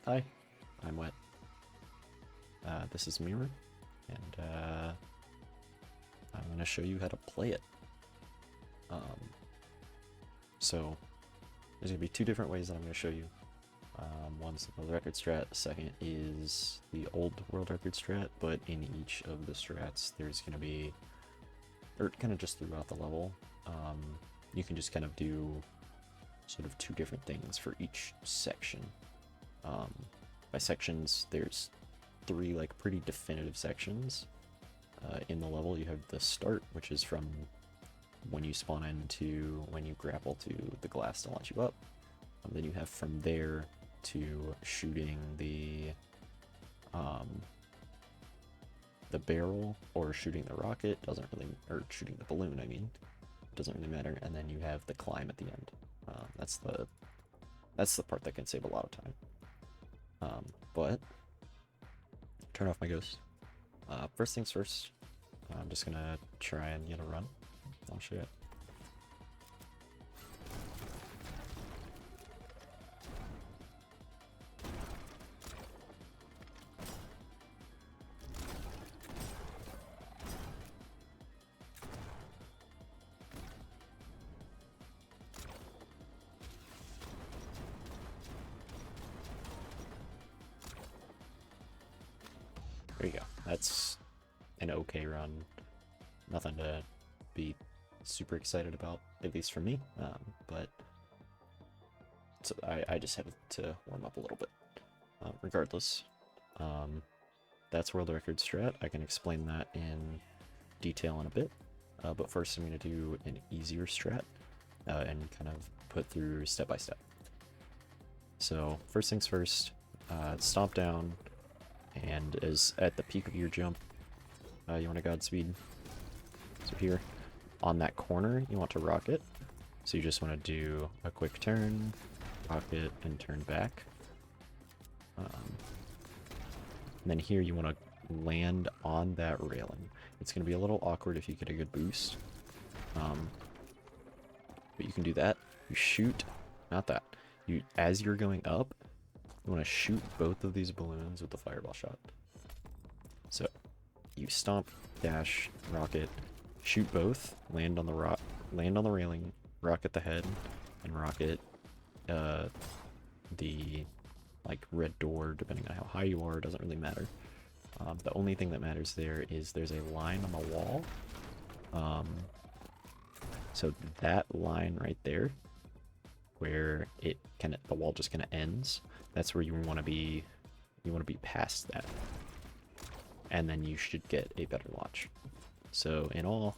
Hi, I'm Wet. This is Mirror, and I'm going to show you how to play it. Um, so, there's going to be two different ways that I'm going to show you. One's the world record strat, second is the old world record strat, but in each of the strats there's going to be, or kind of just throughout the level, you can just kind of do sort of two different things for each section. By sections, there's three like pretty definitive sections. In the level you have the start, which is from when you spawn in to when you grapple to the glass to launch you up. Then you have from there to shooting the barrel or shooting the rocket, doesn't really, or shooting the balloon, I mean, doesn't really matter. And then you have the climb at the end. That's the part that can save a lot of time. But turn off my ghost. First things first, I'm just gonna try and get a run. I'll show you. There you go. That's an okay run. Nothing to be super excited about, at least for me. But so I just had to warm up a little bit. Regardless, that's world record strat. I can explain that in detail in a bit. But first I'm going to do an easier strat and kind of put through step by step. So first things first, stomp down, and as at the peak of your jump, you want to Godspeed. So here, on that corner, you want to rocket. So you just want to do a quick turn, rocket, and turn back. And then here you want to land on that railing. It's going to be a little awkward if you get a good boost. But you can do that. You shoot, not that. As you're going up, you want to shoot both of these balloons with the fireball shot. So you stomp, dash, rocket, shoot both, land on the railing, rocket the head, and rocket the like red door, depending on how high you are, doesn't really matter. The only thing that matters there is there's a line on the wall. So that line right there, where the wall just kind of ends, that's where you want to be. You want to be past that, and then you should get a better launch. So in all,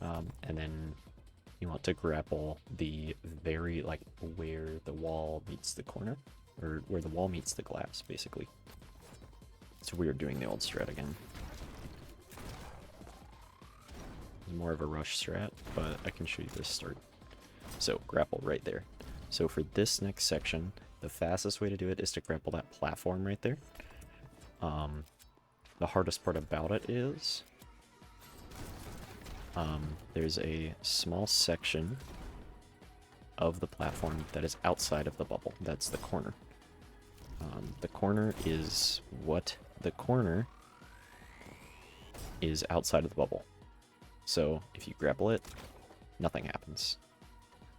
and then you want to grapple the very, like, where the wall meets the corner, or where the wall meets the glass, basically. So we are doing the old strat again. It's more of a rush strat, but I can show you this start. So grapple right there. So for this next section, the fastest way to do it is to grapple that platform right there. The hardest part about it is there's a small section of the platform that is outside of the bubble. That's the corner. The corner is outside of the bubble. So if you grapple it, nothing happens.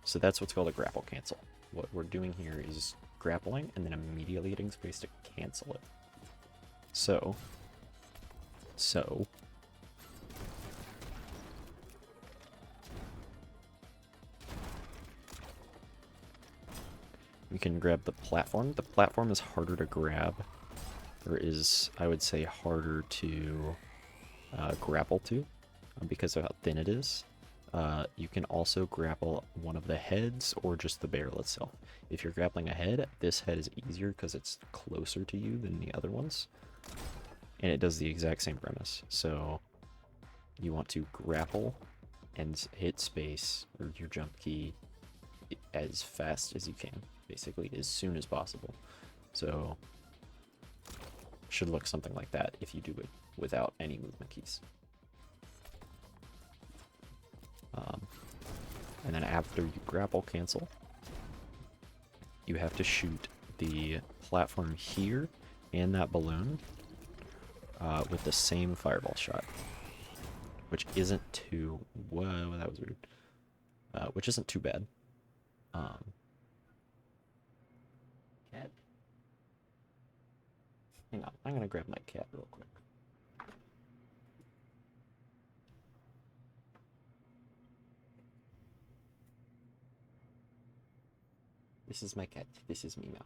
So that's what's called a grapple cancel. What we're doing here is grappling and then immediately getting space to cancel it. So we can grab the platform. The platform is harder to grab, or is, I would say, harder to grapple to because of how thin it is. You can also grapple one of the heads or just the barrel itself. If you're grappling a head, this head is easier because it's closer to you than the other ones. And it does the exact same premise. So you want to grapple and hit space, or your jump key, as fast as you can. Basically, as soon as possible. So should look something like that if you do it without any movement keys. And then after you grapple cancel, you have to shoot the platform here and that balloon with the same fireball shot. Which isn't too... Whoa, that was weird. Which isn't too bad. Cat? Hang on, I'm gonna grab my cat real quick. This is my cat. This is Meow.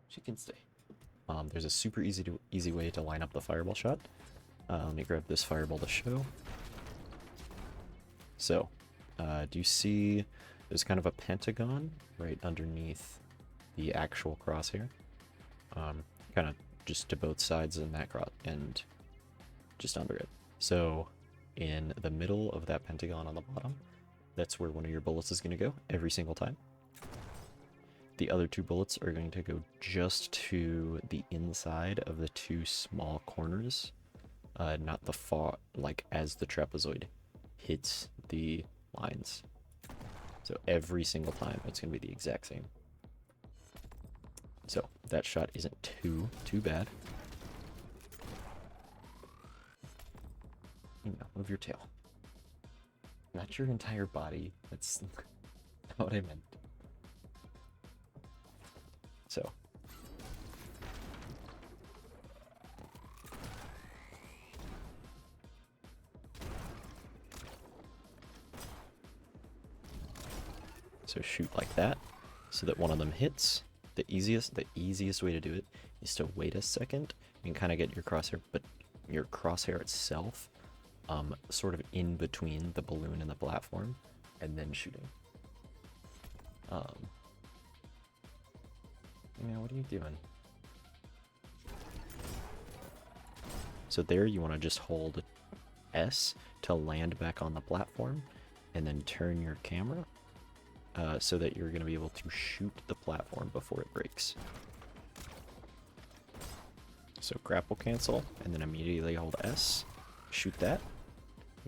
She can stay. There's a super easy way to line up the fireball shot. Let me grab this fireball to show. So, do you see there's kind of a pentagon right underneath the actual crosshair? Kind of just to both sides and that and just under it. So, in the middle of that pentagon on the bottom, that's where one of your bullets is going to go every single time. The other two bullets are going to go just to the inside of the two small corners, not the far, like as the trapezoid hits the lines. So every single time it's going to be the exact same. So that shot isn't too bad. Move your tail. Not your entire body. That's not what I meant. So. So shoot like that, so that one of them hits. The easiest way to do it is to wait a second and kind of get your crosshair, but your crosshair itself, sort of in between the balloon and the platform, and then shooting. What are you doing? So there you want to just hold S to land back on the platform, and then turn your camera so that you're going to be able to shoot the platform before it breaks. So grapple cancel, and then immediately hold S, shoot that,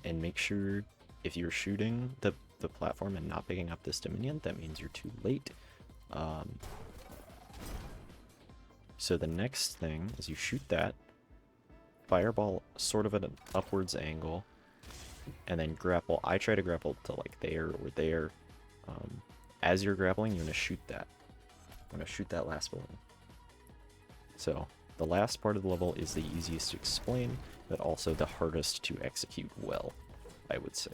and make sure if you're shooting the platform and not picking up this Dominion, that means you're too late. So the next thing is you shoot that, fireball sort of at an upwards angle, and then grapple. I try to grapple to like there or there. As you're grappling, you're going to shoot that. I'm going to shoot that last balloon. So the last part of the level is the easiest to explain, but also the hardest to execute well, I would say,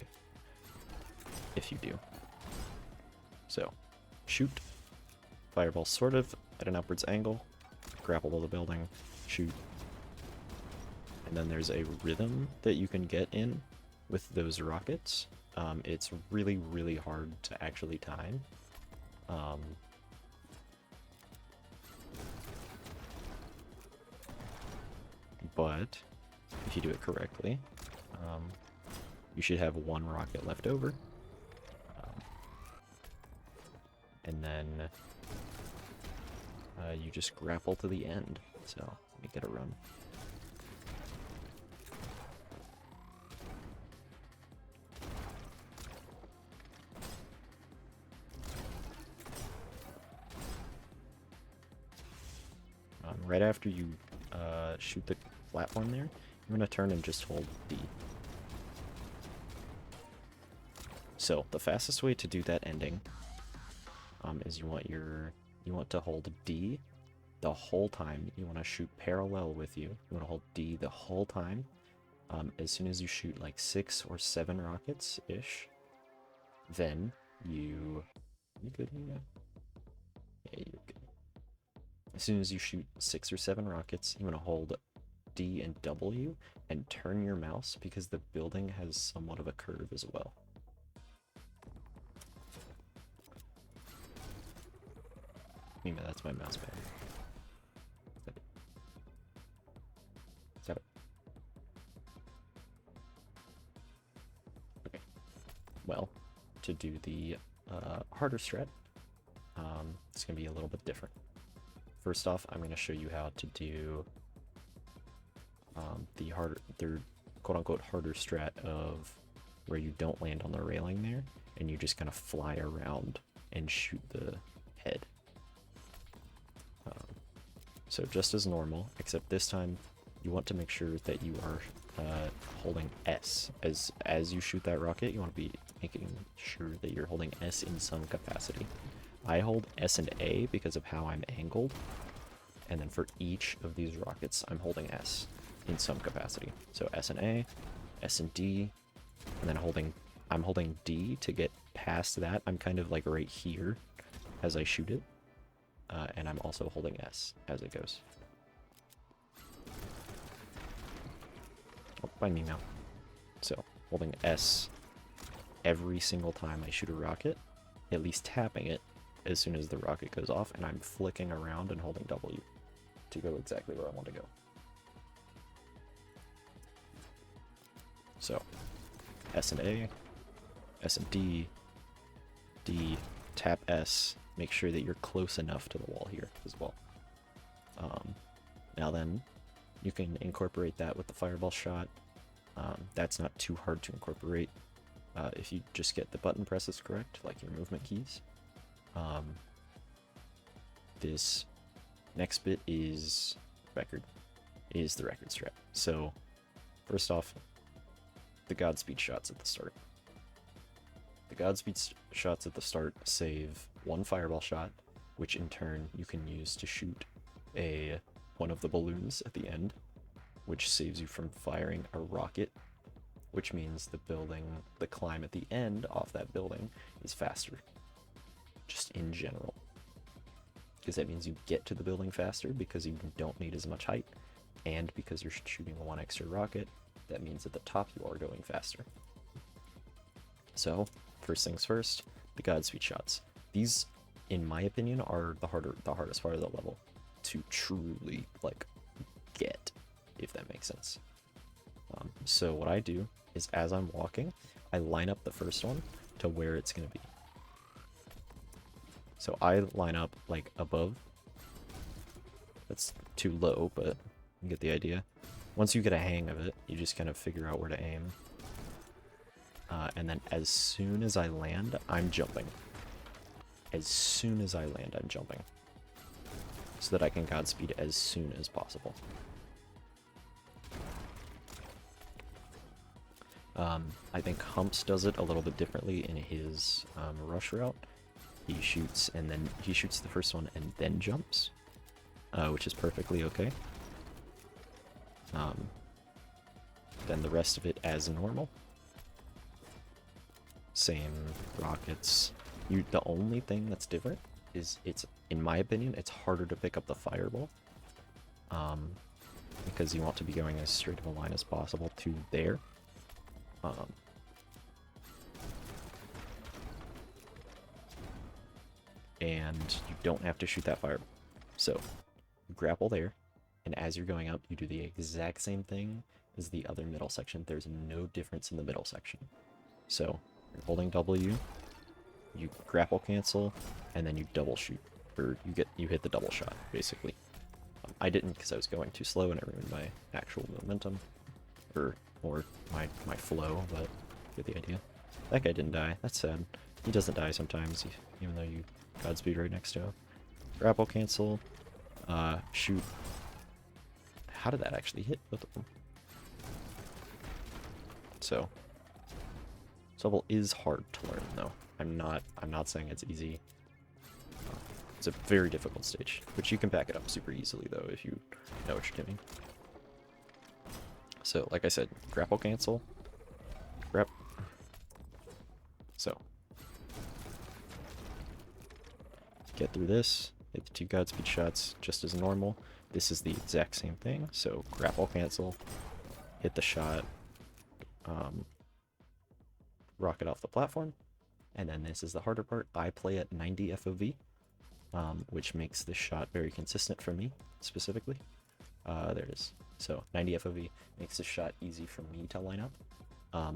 if you do. So shoot, fireball sort of at an upwards angle, grapple to the building, shoot. And then there's a rhythm that you can get in with those rockets. It's really, really hard to actually time. But if you do it correctly, you should have one rocket left over. And then you just grapple to the end. So let me get a run. Right after you shoot the platform there, you're going to turn and just hold D. So the fastest way to do that ending is you want to hold D the whole time. You want to shoot parallel with you. You want to hold D the whole time. As soon as you shoot like 6 or 7 rockets ish, then you good? Yeah, you're good. As soon as you shoot 6 or 7 rockets, you want to hold D and W and turn your mouse because the building has somewhat of a curve as well. Mima, that's my mouse pad. Is that it? Okay. Well, to do the harder strat, it's going to be a little bit different. First off, I'm going to show you how to do their quote-unquote harder strat of where you don't land on the railing there, and you just kind of fly around and shoot the head. So just as normal, except this time you want to make sure that you are holding S. As you shoot that rocket, you want to be making sure that you're holding S in some capacity. I hold S and A because of how I'm angled, and then for each of these rockets, I'm holding S in some capacity. So S and A, S and D, and then I'm holding D to get past that. I'm kind of like right here as I shoot it, and I'm also holding S as it goes. Oh, find me now. So, holding S every single time I shoot a rocket, at least tapping it as soon as the rocket goes off, and I'm flicking around and holding W to go exactly where I want to go. So, S and A, S and D, D, tap S, make sure that you're close enough to the wall here as well. Now then, you can incorporate that with the fireball shot. That's not too hard to incorporate if you just get the button presses correct, like your movement keys. This next bit is the record strat. So first off, the Godspeed shots at the start. The Godspeed shots at the start save one fireball shot, which in turn you can use to shoot one of the balloons at the end, which saves you from firing a rocket, which means the climb at the end off that building is faster, just in general. Because that means you get to the building faster because you don't need as much height, and because you're shooting one extra rocket, that means at the top you are going faster. So, first things first, the Godspeed shots. These, in my opinion, are the hardest part of the level to truly, like, get, if that makes sense. So what I do is, as I'm walking, I line up the first one to where it's going to be. So I line up, like, above. That's too low, but you get the idea. Once you get a hang of it, you just kind of figure out where to aim. And then as soon as I land, I'm jumping. As soon as I land, I'm jumping. So that I can Godspeed as soon as possible. I think Humps does it a little bit differently in his rush route. He shoots the first one and then jumps, which is perfectly okay. Then the rest of it as normal. Same rockets. The only thing that's different is in my opinion, it's harder to pick up the fireball. Because you want to be going as straight of a line as possible to there. And you don't have to shoot that fireball. So, you grapple there, and as you're going up, you do the exact same thing as the other middle section. There's no difference in the middle section. So, you're holding W, you grapple cancel, and then you double shoot. Or you hit the double shot, basically. I didn't because I was going too slow and it ruined my actual momentum. Or my flow, but you get the idea. That guy didn't die. That's sad. He doesn't die sometimes, even though you Godspeed right next to him. Grapple cancel. Shoot. How did that actually hit both of them? So, this level is hard to learn, though. I'm not saying it's easy. It's a very difficult stage, but you can back it up super easily, though, if you know what you're doing. So, like I said, grapple cancel. So, get through this, hit the 2 Godspeed shots just as normal. This is the exact same thing, so grapple cancel, hit the shot, rocket off the platform, and then this is the harder part. I play at 90 FOV, which makes this shot very consistent for me, specifically. There it is. So 90 FOV makes this shot easy for me to line up.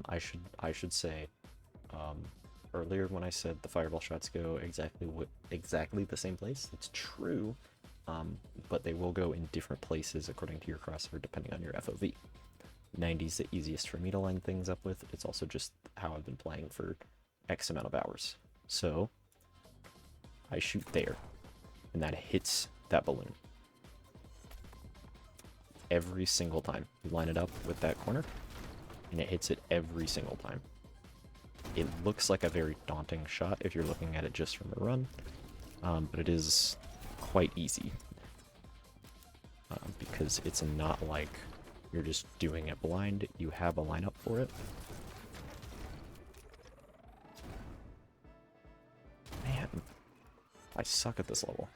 I should say, earlier when I said the fireball shots go exactly the same place, it's true, but they will go in different places according to your crosshair depending on your FOV. 90 is the easiest for me to line things up with. It's also just how I've been playing for X amount of hours. So I shoot there, and that hits that balloon. Every single time. You line it up with that corner, and it hits it every single time. It looks like a very daunting shot if you're looking at it just from a run, but it is quite easy. Because it's not like you're just doing it blind, you have a lineup for it. Man, I suck at this level.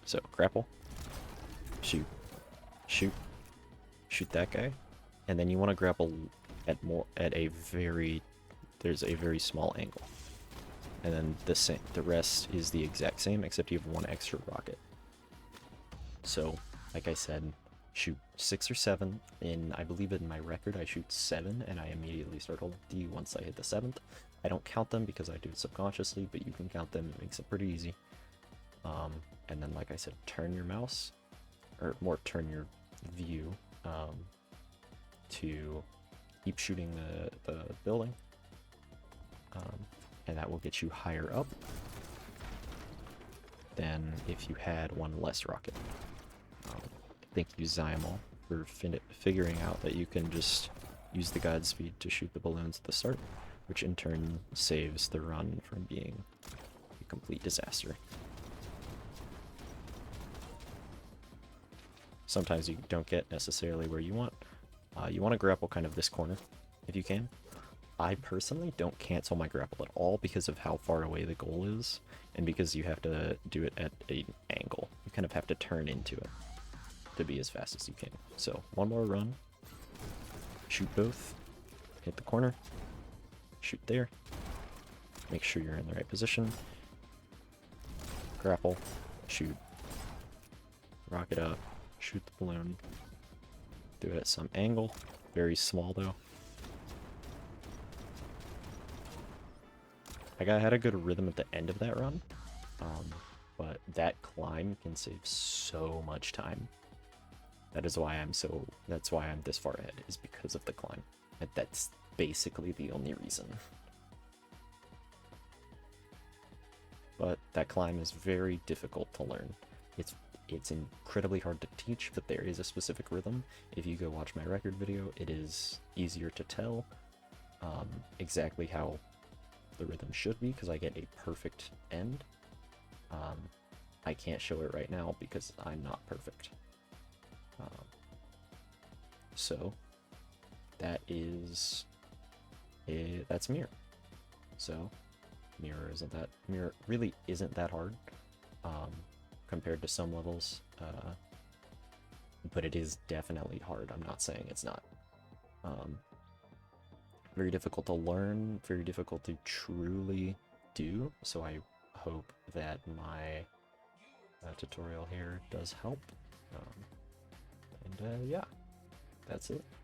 So, grapple, shoot, shoot, shoot that guy, and then you want to grapple at there's a very small angle. And then the rest is the exact same, except you have one extra rocket. So, like I said, shoot 6 or 7. I believe in my record I shoot 7, and I immediately start holding D once I hit the 7th. I don't count them because I do it subconsciously, but you can count them. It makes it pretty easy. And then, like I said, turn your mouse, or more turn your view to keep shooting the building. And that will get you higher up than if you had one less rocket. Thank you, Zymal, for figuring out that you can just use the Godspeed to shoot the balloons at the start, which in turn saves the run from being a complete disaster. Sometimes you don't get necessarily where you want. You want to grapple kind of this corner, if you can. I personally don't cancel my grapple at all because of how far away the goal is, and because you have to do it at an angle. You kind of have to turn into it to be as fast as you can. So, one more run, shoot both, hit the corner, shoot there, make sure you're in the right position, grapple, shoot, rocket up, shoot the balloon, do it at some angle, very small though. I had a good rhythm at the end of that run, but that climb can save so much time. That's why I'm this far ahead, is because of the climb. And that's basically the only reason. But that climb is very difficult to learn. It's incredibly hard to teach, but there is a specific rhythm. If you go watch my record video, it is easier to tell exactly how the rhythm should be, because I get a perfect end. I can't show it right now because I'm not perfect. So that is that's Mirror. So Mirror really isn't that hard compared to some levels, but it is definitely hard. I'm not saying it's not. Very difficult to learn, very difficult to truly do, so I hope that my tutorial here does help. Yeah, that's it.